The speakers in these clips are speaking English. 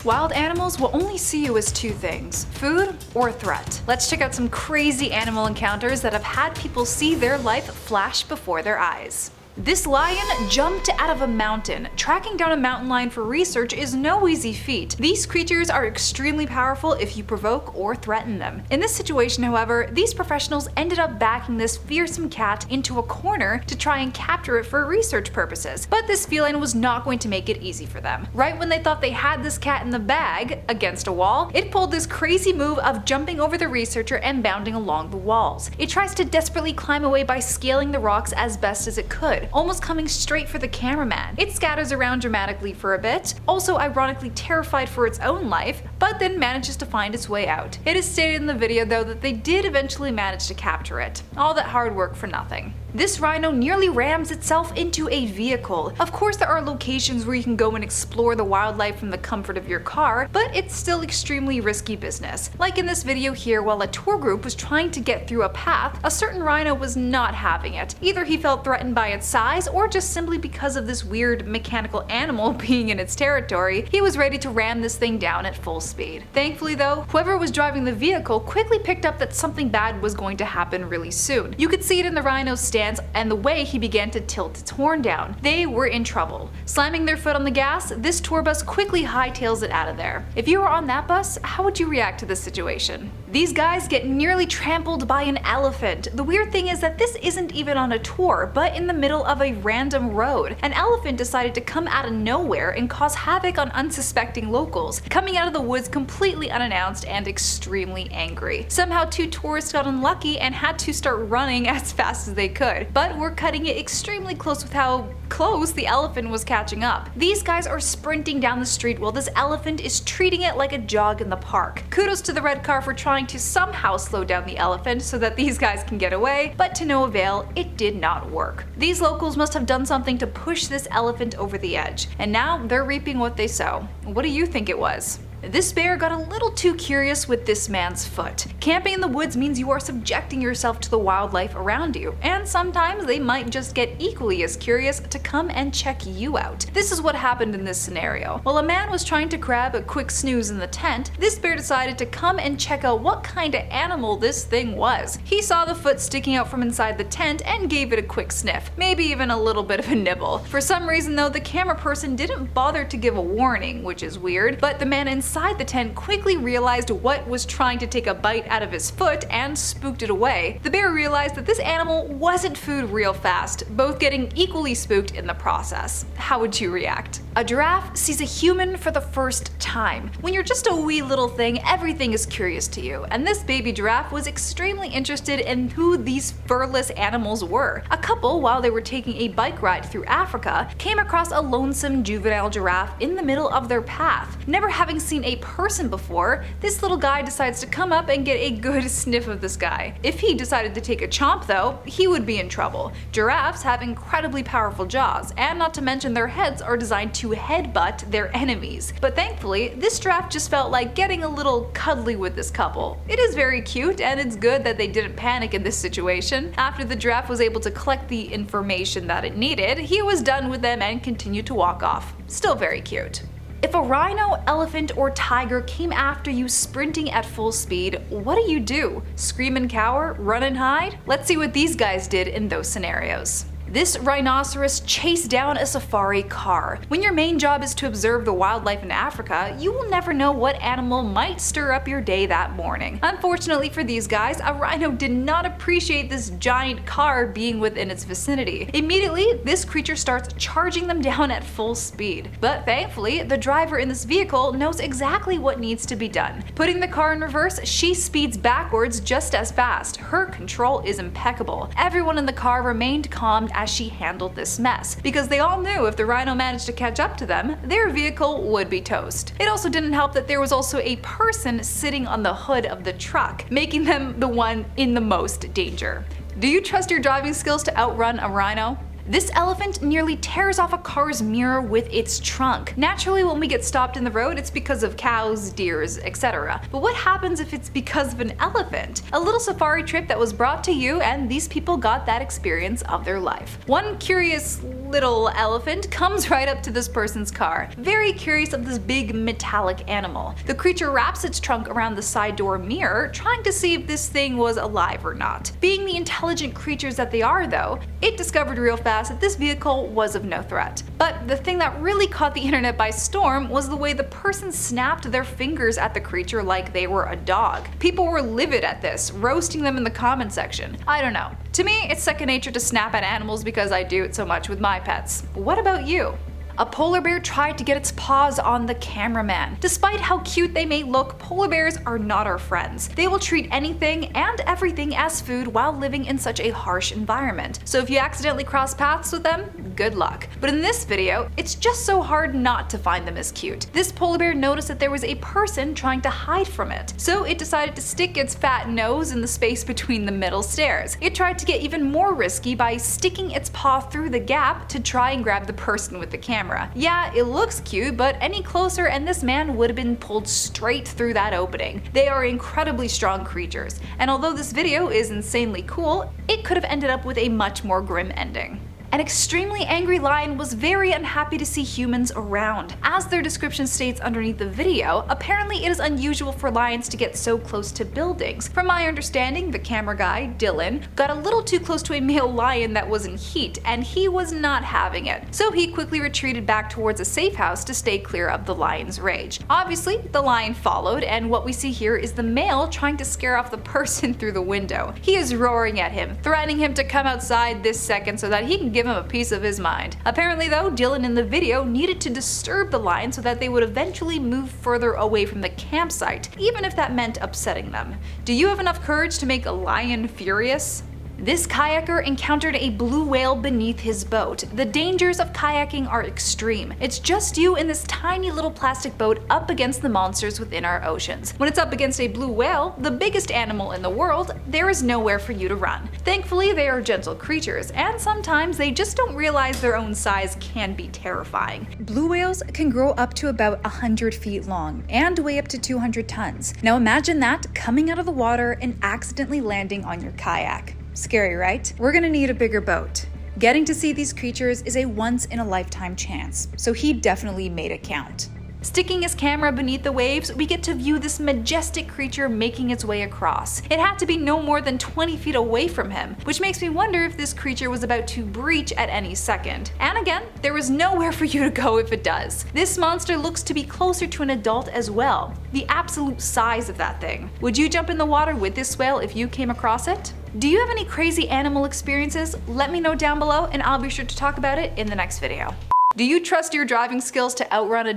Wild animals will only see you as two things: food or a threat. Let's check out some crazy animal encounters that have had people see their life flash before their eyes. This lion jumped out of a mountain. Tracking down a mountain lion for research is no easy feat. These creatures are extremely powerful if you provoke or threaten them. In this situation, however, these professionals ended up backing this fearsome cat into a corner to try and capture it for research purposes. But this feline was not going to make it easy for them. Right when they thought they had this cat in the bag against a wall, it pulled this crazy move of jumping over the researcher and bounding along the walls. It tries to desperately climb away by scaling the rocks as best as it could, almost coming straight for the cameraman. It scatters around dramatically for a bit, also ironically terrified for its own life, but then manages to find its way out. It is stated in the video though that they did eventually manage to capture it. All that hard work for nothing. This rhino nearly rams itself into a vehicle. Of course, there are locations where you can go and explore the wildlife from the comfort of your car, but it's still extremely risky business. Like in this video here, while a tour group was trying to get through a path, a certain rhino was not having it. Either he felt threatened by its size, or just simply because of this weird mechanical animal being in its territory, he was ready to ram this thing down at full speed. Thankfully though, whoever was driving the vehicle quickly picked up that something bad was going to happen really soon. You could see it in the rhino's stance and the way he began to tilt its horn down. They were in trouble. Slamming their foot on the gas, this tour bus quickly hightails it out of there. If you were on that bus, how would you react to this situation? These guys get nearly trampled by an elephant. The weird thing is that this isn't even on a tour, but in the middle of a random road. An elephant decided to come out of nowhere and cause havoc on unsuspecting locals, coming out of the woods completely unannounced and extremely angry. Somehow two tourists got unlucky and had to start running as fast as they could. But we're cutting it extremely close with how close the elephant was catching up. These guys are sprinting down the street while this elephant is treating it like a jog in the park. Kudos to the red car for trying to somehow slow down the elephant so that these guys can get away, but to no avail, it did not work. These locals must have done something to push this elephant over the edge, and now they're reaping what they sow. What do you think it was? This bear got a little too curious with this man's foot. Camping in the woods means you are subjecting yourself to the wildlife around you, and sometimes they might just get equally as curious to come and check you out. This is what happened in this scenario. While a man was trying to grab a quick snooze in the tent, this bear decided to come and check out what kind of animal this thing was. He saw the foot sticking out from inside the tent and gave it a quick sniff, maybe even a little bit of a nibble. For some reason though, the camera person didn't bother to give a warning, which is weird, but the man inside the tent quickly realized what was trying to take a bite out of his foot and spooked it away. The bear realized that this animal wasn't food real fast, both getting equally spooked in the process. How would you react? A giraffe sees a human for the first time. When you're just a wee little thing, everything is curious to you, and this baby giraffe was extremely interested in who these furless animals were. A couple, while they were taking a bike ride through Africa, came across a lonesome juvenile giraffe in the middle of their path. Never having seen a person before, this little guy decides to come up and get a good sniff of this guy. If he decided to take a chomp though, he would be in trouble. Giraffes have incredibly powerful jaws, and not to mention their heads are designed to headbutt their enemies. But thankfully, this giraffe just felt like getting a little cuddly with this couple. It is very cute, and it's good that they didn't panic in this situation. After the giraffe was able to collect the information that it needed, he was done with them and continued to walk off. Still very cute. If a rhino, elephant, or tiger came after you sprinting at full speed, what do? Scream and cower? Run and hide? Let's see what these guys did in those scenarios. This rhinoceros chased down a safari car. When your main job is to observe the wildlife in Africa, you will never know what animal might stir up your day that morning. Unfortunately for these guys, a rhino did not appreciate this giant car being within its vicinity. Immediately, this creature starts charging them down at full speed. But thankfully, the driver in this vehicle knows exactly what needs to be done. Putting the car in reverse, she speeds backwards just as fast. Her control is impeccable. Everyone in the car remained calm as she handled this mess, because they all knew if the rhino managed to catch up to them, their vehicle would be toast. It also didn't help that there was also a person sitting on the hood of the truck, making them the one in the most danger. Do you trust your driving skills to outrun a rhino? This elephant nearly tears off a car's mirror with its trunk. Naturally, when we get stopped in the road, it's because of cows, deers, etc. But what happens if it's because of an elephant? A little safari trip that was brought to you, and these people got that experience of their life. One curious little elephant comes right up to this person's car, very curious of this big metallic animal. The creature wraps its trunk around the side door mirror, trying to see if this thing was alive or not. Being the intelligent creatures that they are though, it discovered real fast that this vehicle was of no threat. But the thing that really caught the internet by storm was the way the person snapped their fingers at the creature like they were a dog. People were livid at this, roasting them in the comment section. I don't know. To me, it's second nature to snap at animals because I do it so much with my pets. What about you? A polar bear tried to get its paws on the cameraman. Despite how cute they may look, polar bears are not our friends. They will treat anything and everything as food while living in such a harsh environment. So if you accidentally cross paths with them, good luck. But in this video, it's just so hard not to find them as cute. This polar bear noticed that there was a person trying to hide from it, so it decided to stick its fat nose in the space between the middle stairs. It tried to get even more risky by sticking its paw through the gap to try and grab the person with the camera. Yeah, it looks cute, but any closer and this man would have been pulled straight through that opening. They are incredibly strong creatures, and although this video is insanely cool, it could have ended up with a much more grim ending. An extremely angry lion was very unhappy to see humans around. As their description states underneath the video, apparently it is unusual for lions to get so close to buildings. From my understanding, the camera guy, Dylan, got a little too close to a male lion that was in heat, and he was not having it. So he quickly retreated back towards a safe house to stay clear of the lion's rage. Obviously, the lion followed, and what we see here is the male trying to scare off the person through the window. He is roaring at him, threatening him to come outside this second so that he can give him a piece of his mind. Apparently though, Dylan in the video needed to disturb the lion so that they would eventually move further away from the campsite, even if that meant upsetting them. Do you have enough courage to make a lion furious? This kayaker encountered a blue whale beneath his boat. The dangers of kayaking are extreme. It's just you in this tiny little plastic boat up against the monsters within our oceans. When it's up against a blue whale, the biggest animal in the world, there is nowhere for you to run. Thankfully, they are gentle creatures, and sometimes they just don't realize their own size can be terrifying. Blue whales can grow up to about 100 feet long and weigh up to 200 tons. Now imagine that coming out of the water and accidentally landing on your kayak. Scary, right? We're gonna need a bigger boat. Getting to see these creatures is a once-in-a-lifetime chance, so he definitely made it count. Sticking his camera beneath the waves, we get to view this majestic creature making its way across. It had to be no more than 20 feet away from him, which makes me wonder if this creature was about to breach at any second. And again, there was nowhere for you to go if it does. This monster looks to be closer to an adult as well. The absolute size of that thing. Would you jump in the water with this whale if you came across it? Do you have any crazy animal experiences? Let me know down below and I'll be sure to talk about it in the next video. Do you trust your driving skills to outrun a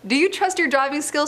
Do you trust your driving skills